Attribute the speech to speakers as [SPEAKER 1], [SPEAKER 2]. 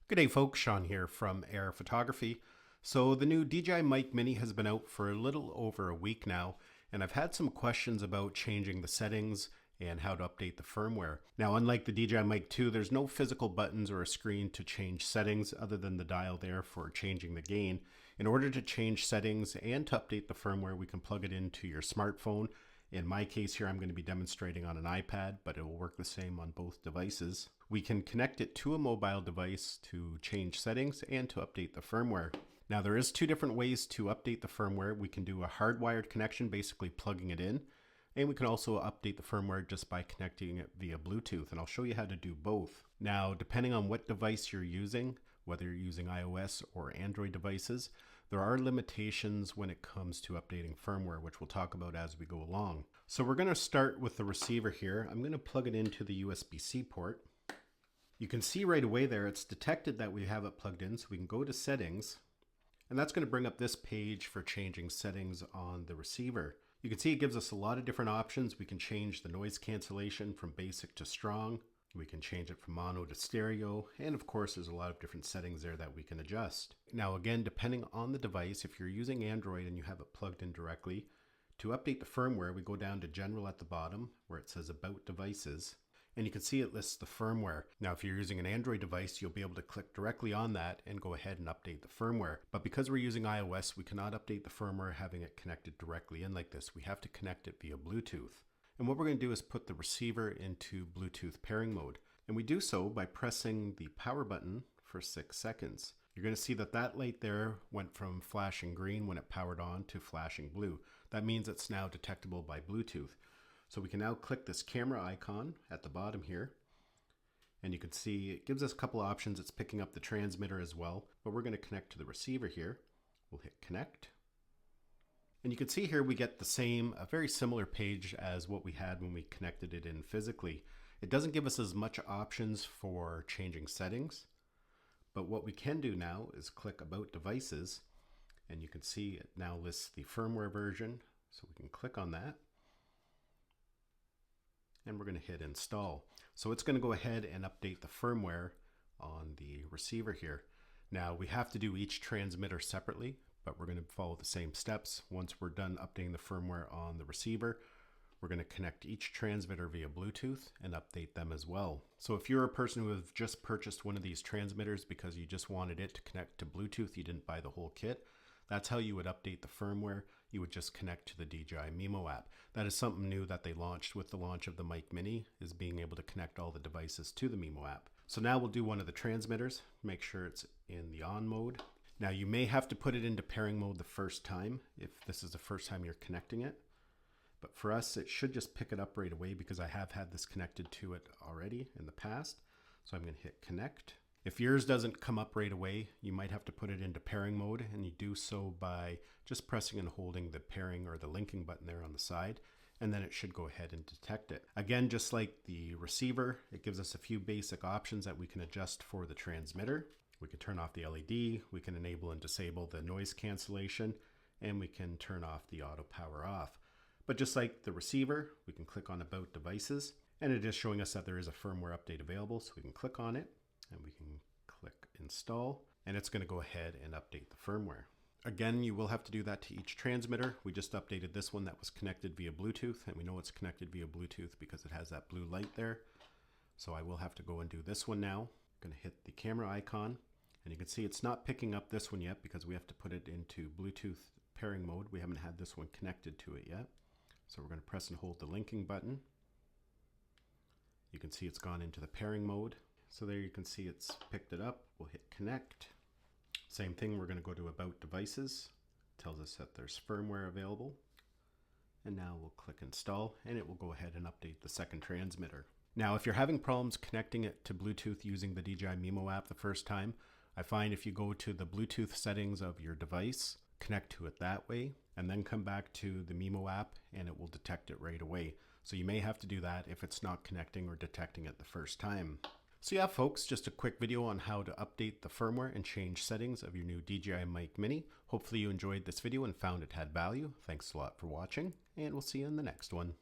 [SPEAKER 1] Good day folks, Sean here from Air Photography. So the new DJI Mic Mini has been out for a little over a week now, and I've had some questions about changing the settings and how to update the firmware. Now, unlike the DJI Mic 2, there's no physical buttons or a screen to change settings other than the dial there for changing the gain. In order to change settings and to update the firmware, we can plug it into your smartphone. In my case here, I'm going to be demonstrating on an iPad, but it will work the same on both devices. We can connect it to a mobile device to change settings and to update the firmware. Now, there is two different ways to update the firmware. We can do a hardwired connection, basically plugging it in, and we can also update the firmware just by connecting it via Bluetooth, and I'll show you how to do both. Now, depending on what device you're using, whether you're using iOS or Android devices, there are limitations when it comes to updating firmware, which we'll talk about as we go along. So we're going to start with the receiver here. I'm going to plug it into the USB-C port. You can see right away there, it's detected that we have it plugged in, so we can go to settings, and that's going to bring up this page for changing settings on the receiver. You can see it gives us a lot of different options. We can change the noise cancellation from basic to strong. We can change it from mono to stereo, and of course there's a lot of different settings there that we can adjust. Now again, depending on the device, if you're using Android and you have it plugged in directly, to update the firmware, we go down to General at the bottom where it says About Devices, and you can see it lists the firmware. Now if you're using an Android device, you'll be able to click directly on that and go ahead and update the firmware. But because we're using iOS, we cannot update the firmware having it connected directly in like this. We have to connect it via Bluetooth. And what we're going to do is put the receiver into Bluetooth pairing mode. And we do so by pressing the power button for 6 seconds. You're going to see that that light there went from flashing green when it powered on to flashing blue. That means it's now detectable by Bluetooth. So we can now click this camera icon at the bottom here. And you can see it gives us a couple options. It's picking up the transmitter as well. But we're going to connect to the receiver here. We'll hit connect. And you can see here we get the same, a very similar page as what we had when we connected it in physically. It doesn't give us as much options for changing settings, but what we can do now is click About Devices, and you can see it now lists the firmware version, so we can click on that. And we're going to hit Install. So it's going to go ahead and update the firmware on the receiver here. Now we have to do each transmitter separately, but we're going to follow the same steps. Once we're done updating the firmware on the receiver, we're going to connect each transmitter via Bluetooth and update them as well. So if you're a person who has just purchased one of these transmitters because you just wanted it to connect to Bluetooth, you didn't buy the whole kit, that's how you would update the firmware. You would just connect to the DJI Mimo app. That is something new that they launched with the launch of the Mic Mini, is being able to connect all the devices to the Mimo app. So now we'll do one of the transmitters, make sure it's in the on mode. Now you may have to put it into pairing mode the first time if this is the first time you're connecting it. But for us, it should just pick it up right away because I have had this connected to it already in the past. So I'm going to hit connect. If yours doesn't come up right away, you might have to put it into pairing mode, and you do so by just pressing and holding the pairing or the linking button there on the side, and then it should go ahead and detect it. Again, just like the receiver, it gives us a few basic options that we can adjust for the transmitter. We can turn off the LED, we can enable and disable the noise cancellation, and we can turn off the auto power off. But just like the receiver, we can click on About Devices, and it is showing us that there is a firmware update available, so we can click on it, and we can click Install, and it's going to go ahead and update the firmware. Again, you will have to do that to each transmitter. We just updated this one that was connected via Bluetooth, and we know it's connected via Bluetooth because it has that blue light there. So I will have to go and do this one now. I'm going to hit the camera icon, and you can see it's not picking up this one yet because we have to put it into Bluetooth pairing mode. We haven't had this one connected to it yet. So we're going to press and hold the linking button. You can see it's gone into the pairing mode. So there you can see it's picked it up. We'll hit connect. Same thing, we're going to go to About Devices. It tells us that there's firmware available. And now we'll click Install, and it will go ahead and update the second transmitter. Now, if you're having problems connecting it to Bluetooth using the DJI Mimo app the first time, I find if you go to the Bluetooth settings of your device, connect to it that way, and then come back to the Mimo app, and it will detect it right away. So you may have to do that if it's not connecting or detecting it the first time. So yeah, folks, just a quick video on how to update the firmware and change settings of your new DJI Mic Mini. Hopefully you enjoyed this video and found it had value. Thanks a lot for watching, and we'll see you in the next one.